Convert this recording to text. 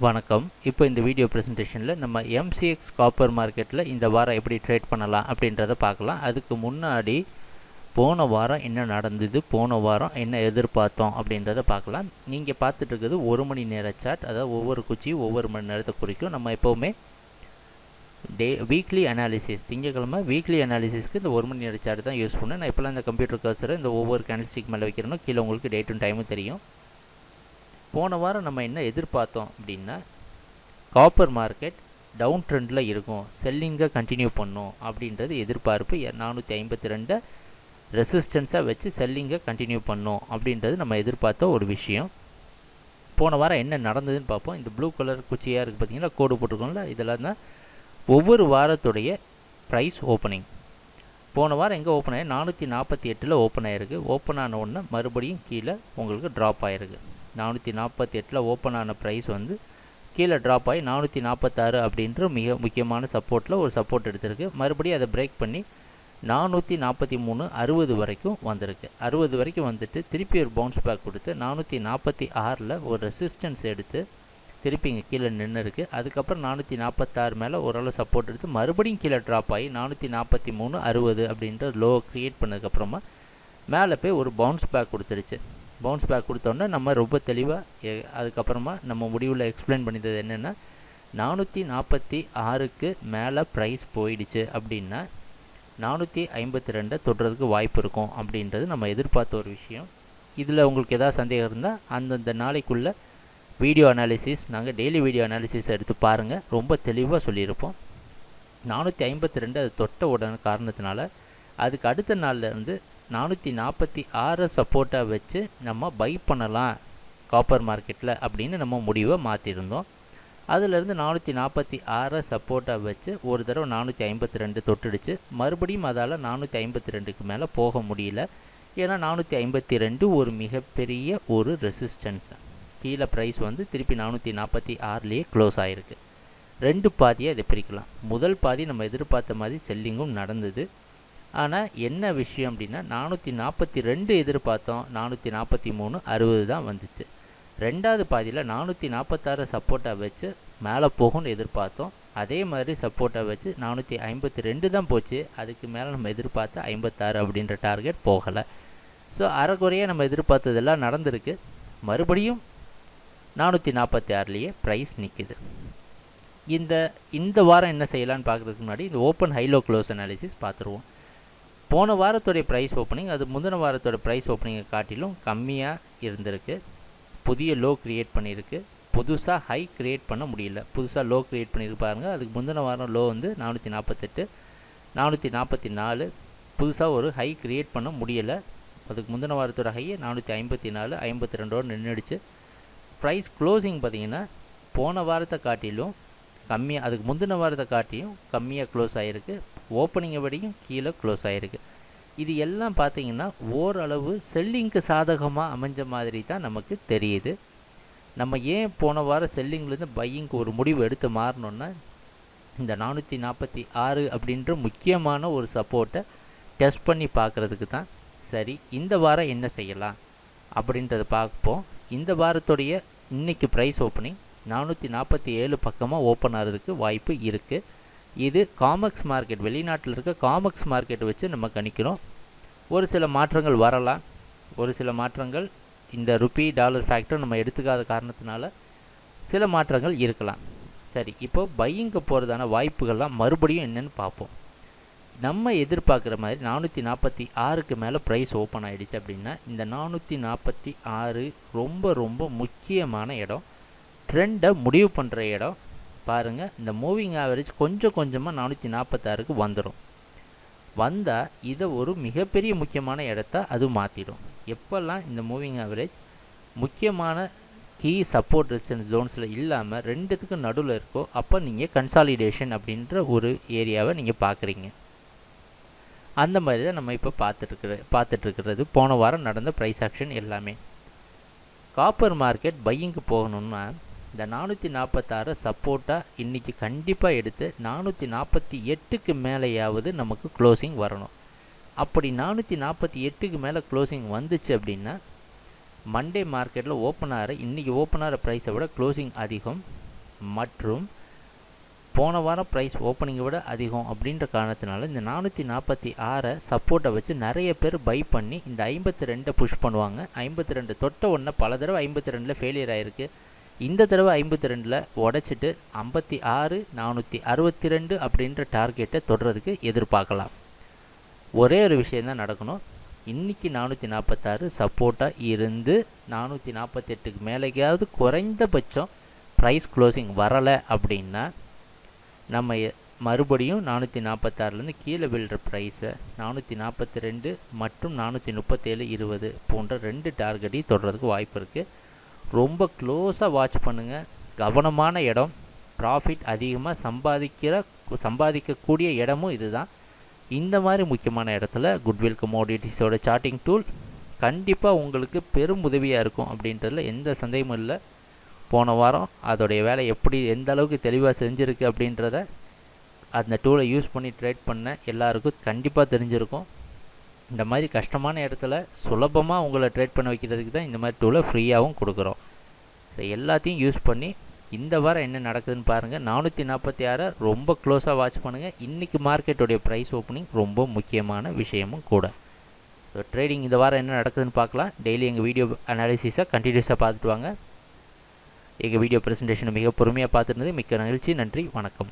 வணக்கம். இப்போ இந்த வீடியோ ப்ரெசன்டேஷனில் நம்ம எம்சிஎக்ஸ் காப்பர் மார்க்கெட்டில் இந்த வாரம் எப்படி ட்ரேட் பண்ணலாம் அப்படின்றத பார்க்கலாம். அதுக்கு முன்னாடி போன வாரம் என்ன நடந்தது, போன வாரம் என்ன எதிர்பார்த்தோம் அப்படின்றத பார்க்கலாம். நீங்கள் பார்த்துட்டு இருக்கிறது 1 மணி நேர சார்ட். அதாவது ஒவ்வொரு குச்சியும் ஒவ்வொரு மணி நேரத்தை குறிக்கும். நம்ம எப்போவுமே வீக்லி அனாலிசிஸ், திங்கக்கிழமை வீக்லி அனாலிசிஸ்க்கு இந்த 1 மணி நேர சார்ட் தான் யூஸ் பண்ணேன். நான் இப்போலாம் இந்த கம்ப்யூட்டர் கர்சரை இந்த ஒவ்வொரு கேண்டில்ஸ்டிக் மேலே வைக்கிறேன்னா கீழே உங்களுக்கு டேட்டும் டைமும் தெரியும். போன வாரம் நம்ம என்ன எதிர்பார்த்தோம் அப்படின்னா, காப்பர் மார்க்கெட் டவுன் ட்ரெண்டில் இருக்கும், செல்லிங்கை கண்டினியூ பண்ணும் அப்படின்றது எதிர்பார்ப்பு. 452 ரெசிஸ்டன்ஸாக வச்சு செல்லிங்கை கண்டினியூ பண்ணும் அப்படின்றது நம்ம எதிர்பார்த்த ஒரு விஷயம். போன வாரம் என்ன நடந்ததுன்னு பார்ப்போம். இந்த ப்ளூ கலர் குச்சியாக இருக்குது பார்த்தீங்கன்னா, கோடு போட்டிருக்கோம்ல, இதெல்லாம் தான் ஒவ்வொரு வாரத்துடைய ப்ரைஸ் ஓப்பனிங். போன வாரம் எங்கே ஓப்பன் ஆகி 448 ஓப்பன் ஆகிருக்கு. ஓப்பன் ஆன உடனே மறுபடியும் கீழே உங்களுக்கு ட்ராப் ஆகிருக்கு. 448 ஓப்பன் ஆன ப்ரைஸ் வந்து கீழே ட்ராப் ஆகி 446 அப்படின்ற மிக முக்கியமான சப்போர்ட்டில் ஒரு சப்போர்ட் எடுத்திருக்கு. மறுபடியும் அதை பிரேக் பண்ணி 443.60 வரைக்கும் வந்திருக்கு. 60 வரைக்கும் வந்துட்டு திருப்பி ஒரு பவுன்ஸ் பேக் கொடுத்து 446 ஒரு ரெசிஸ்டன்ஸ் எடுத்து திருப்பி இங்கே கீழே நின்று இருக்குது. அதுக்கப்புறம் 446 மேலே ஓரளவு சப்போர்ட் எடுத்து மறுபடியும் கீழே ட்ராப் ஆகி 443.60 அப்படின்ற லோ க்ரியேட் பண்ணதுக்கப்புறமா மேலே போய் ஒரு பவுன்ஸ் பேக் கொடுத்துருச்சு. பவுன்ஸ் பேக் கொடுத்தோன்னே நம்ம ரொம்ப தெளிவாக அதுக்கப்புறமா நம்ம முடிவில் எக்ஸ்பிளைன் பண்ணித்தது என்னென்னா, 446க்கு மேலே ப்ரைஸ் போயிடுச்சு அப்படின்னா 452 தொடுறதுக்கு வாய்ப்பு இருக்கும் அப்படின்றது நம்ம எதிர்பார்த்த ஒரு விஷயம். இதில் உங்களுக்கு எதாவது சந்தேகம் இருந்தால் அந்தந்த நாளைக்குள்ளே வீடியோ அனாலிசிஸ், நாங்கள் டெய்லி வீடியோ அனாலிசிஸ் எடுத்து பாருங்கள், ரொம்ப தெளிவாக சொல்லியிருப்போம். 452 அது தொட்ட உடனே காரணத்தினால அதுக்கு அடுத்த நாளில் வந்து 446 சப்போர்ட்டாக வச்சு நம்ம பை பண்ணலாம் காப்பர் மார்க்கெட்டில் அப்படின்னு நம்ம முடிவை மாற்றிருந்தோம். அதிலேருந்து 446 சப்போர்ட்டாக வச்சு ஒரு தடவை 452 தொட்டுடுச்சு. மறுபடியும் அதால் 452க்கு மேலே போக முடியல. ஏன்னா 452 ஒரு மிகப்பெரிய ஒரு ரெசிஸ்டன்ஸ். கீழே ப்ரைஸ் வந்து திருப்பி 446லேயே க்ளோஸ் ஆகிருக்கு. ரெண்டு பாதியாக இதை பிரிக்கலாம். முதல் பாதி நம்ம எதிர்பார்த்த மாதிரி செல்லிங்கும் நடந்தது. ஆனால் என்ன விஷயம் அப்படின்னா, 442 எதிர்பார்த்தோம், 443.60 தான் வந்துச்சு. ரெண்டாவது பாதியில் 446 சப்போர்ட்டாக வச்சு மேலே போகும்னு எதிர்பார்த்தோம். அதே மாதிரி சப்போர்ட்டாக வச்சு 452 தான் போச்சு. அதுக்கு மேலே நம்ம எதிர்பார்த்த 56 அப்படின்ற டார்கெட் போகலை. ஸோ அரைக்குறையாக நம்ம எதிர்பார்த்ததெல்லாம் நடந்திருக்கு. மறுபடியும் 446லேயே ப்ரைஸ் நிற்குது. இந்த வாரம் என்ன செய்யலான்னு பார்க்குறதுக்கு முன்னாடி இந்த ஓப்பன் ஹைலோ க்ளோஸ் அனாலிசிஸ் பார்த்துருவோம். போன வாரத்தோடைய ப்ரைஸ் ஓப்பனிங் அது முந்தின வாரத்தோட ப்ரைஸ் ஓப்பனிங்கை காட்டிலும் கம்மியாக இருந்திருக்கு. புதிய லோ க்ரியேட் பண்ணியிருக்கு. புதுசாக ஹை க்ரியேட் பண்ண முடியல. புதுசாக லோ க்ரியேட் பண்ணியிருப்பாருங்க. அதுக்கு முந்தின வாரம் லோ வந்து 448, 444. புதுசாக ஒரு ஹை க்ரியேட் பண்ண முடியலை. அதுக்கு முந்தின வாரத்தோட ஹையை 454, 52 நின்றுடுச்சு. ப்ரைஸ் க்ளோசிங் பார்த்திங்கன்னா போன வாரத்தை காட்டிலும் கம்மியாக, அதுக்கு முந்தின வாரத்தை காட்டியும் கம்மியாக க்ளோஸ் ஆகிருக்கு. ஓப்பனிங்கை விடையும் கீழே க்ளோஸ் ஆகிருக்கு. இது எல்லாம் பார்த்திங்கன்னா ஓரளவு செல்லிங்க்கு சாதகமாக அமைஞ்ச மாதிரி தான் நமக்கு தெரியுது. நம்ம ஏன் போன வாரம் செல்லிங்லேருந்து பையிங்க்கு ஒரு முடிவு எடுத்து மாறணுன்னா, இந்த 446 அப்படின்ற முக்கியமான ஒரு சப்போர்ட்டை டெஸ்ட் பண்ணி பார்க்குறதுக்கு தான். சரி, இந்த வாரம் என்ன செய்யலாம் அப்படின்றத பார்ப்போம். இந்த வாரத்துடைய இன்றைக்கி ப்ரைஸ் ஓப்பனிங் 447 பக்கமாக ஓப்பன் ஆகிறதுக்கு வாய்ப்பு இருக்குது. இது காமெக்ஸ் மார்க்கெட், வெளிநாட்டில் இருக்க காமெக்ஸ் மார்க்கெட் வச்சு நம்ம கணிக்கிறோம். ஒரு சில மாற்றங்கள் வரலாம். ஒரு சில மாற்றங்கள் இந்த ருப்பி டாலர் ஃபேக்டர் நம்ம எடுத்துக்காத காரணத்தினால சில மாற்றங்கள் இருக்கலாம். சரி, இப்போது பையிங்கு போகிறதான வாய்ப்புகள்லாம் மறுபடியும் என்னென்னு பார்ப்போம். நம்ம எதிர்பார்க்குற மாதிரி 446க்கு மேலே ப்ரைஸ் ஓப்பன் ஆகிடுச்சு அப்படின்னா இந்த 446 ரொம்ப ரொம்ப முக்கியமான இடம், ட்ரெண்டை முடிவு பண்ணுற இடம். பாருங்கள், இந்த மூவிங் ஆவரேஜ் கொஞ்சம் கொஞ்சமாக 446க்கு வந்துடும். வந்தால் இதை ஒரு மிகப்பெரிய முக்கியமான இடத்த அது மாற்றிடும். எப்போல்லாம் இந்த மூவிங் ஆவரேஜ் முக்கியமான கீ சப்போர்ட் ரெசிஸ்டன்ஸ் ஜோன்ஸில் இல்லாமல் ரெண்டுத்துக்கும் நடுவில் இருக்கோ, அப்போ நீங்கள் கன்சாலிடேஷன் அப்படின்ற ஒரு ஏரியாவை நீங்கள் பார்க்குறீங்க. அந்த மாதிரி தான் நம்ம இப்போ பார்த்துட்ருக்கிறது போன வாரம் நடந்த ப்ரைஸ் ஆக்ஷன் எல்லாமே. காப்பர் மார்க்கெட் பையிங்க்கு போகணுன்னா இந்த 446 சப்போர்ட்டாக இன்றைக்கி கண்டிப்பாக எடுத்து 448க்கு மேலேயாவது நமக்கு க்ளோசிங் வரணும். அப்படி 448க்கு மேலே க்ளோசிங் வந்துச்சு அப்படின்னா மண்டே மார்க்கெட்டில் ஓப்பன் ஆகிற இன்றைக்கி ஓப்பன் ஆகிற ப்ரைஸை விட க்ளோசிங் அதிகம். மற்றும் போன வாரம் ப்ரைஸ் ஓப்பனிங்கை விட அதிகம் அப்படின்ற காரணத்தினால இந்த 446 சப்போர்ட்டை வச்சு நிறைய பேர் பை பண்ணி இந்த 52 புஷ் பண்ணுவாங்க. 52 தொட்ட உடனே பல தடவை 52 ஃபெயிலியர் ஆகிருக்கு. இந்த தடவை 52 உடைச்சிட்டு 56 462 அப்படின்ற டார்கெட்டை தொடுறதுக்கு எதிர்பார்க்கலாம். ஒரே ஒரு விஷயந்தான் நடக்கணும். இன்றைக்கி 446 சப்போர்ட்டாக இருந்து 448க்கு மேலேயாவது குறைந்தபட்சம் ப்ரைஸ் க்ளோசிங் வரலை அப்படின்னா நம்ம மறுபடியும் 446லேருந்து கீழே விழுற ப்ரைஸை 442 மற்றும் 437.20 போன்ற 2 டார்கெட்டையும் தொடுறதுக்கு வாய்ப்பு இருக்குது. ரொம்ப க்ளோஸாக வாட்ச் பண்ணுங்கள். கவனமான இடம், ப்ராஃபிட் அதிகமாக சம்பாதிக்கக்கூடிய இடமும் இதுதான். இந்த மாதிரி முக்கியமான இடத்துல குட்வில் கமோடிட்டிஸோட சார்ட்டிங் டூல் கண்டிப்பாக உங்களுக்கு பெரும் உதவியாக இருக்கும் அப்படின்றதுல எந்த சந்தேகமும் இல்லை. போன வாரம் அதோடைய வேலை எப்படி எந்த அளவுக்கு தெளிவாக செஞ்சுருக்கு அப்படின்றத அந்த டூலை யூஸ் பண்ணி ட்ரேட் பண்ண எல்லாருக்கும் கண்டிப்பாக தெரிஞ்சிருக்கும். இந்த மாதிரி கஷ்டமான இடத்துல சுலபமாக உங்களை ட்ரேட் பண்ண வைக்கிறதுக்கு தான் இந்த மாதிரி டூலை ஃப்ரீயாகவும் கொடுக்குறோம். ஸோ எல்லாத்தையும் யூஸ் பண்ணி இந்த வாரம் என்ன நடக்குதுன்னு பாருங்கள். 446 ரொம்ப க்ளோஸாக வாட்ச் பண்ணுங்கள். இன்றைக்கி மார்க்கெட்டோடைய ப்ரைஸ் ஓப்பனிங் ரொம்ப முக்கியமான விஷயமும் கூட. ஸோ ட்ரேடிங் இந்த வாரம் என்ன நடக்குதுன்னு பார்க்கலாம். டெய்லி எங்கள் வீடியோ அனாலிசிஸை கண்டினியூஸாக பார்த்துட்டு வாங்க. எங்கள் வீடியோ ப்ரெசன்டேஷனை மிக பொறுமையாக பார்த்துருந்தது மிக்க மகிழ்ச்சி. நன்றி, வணக்கம்.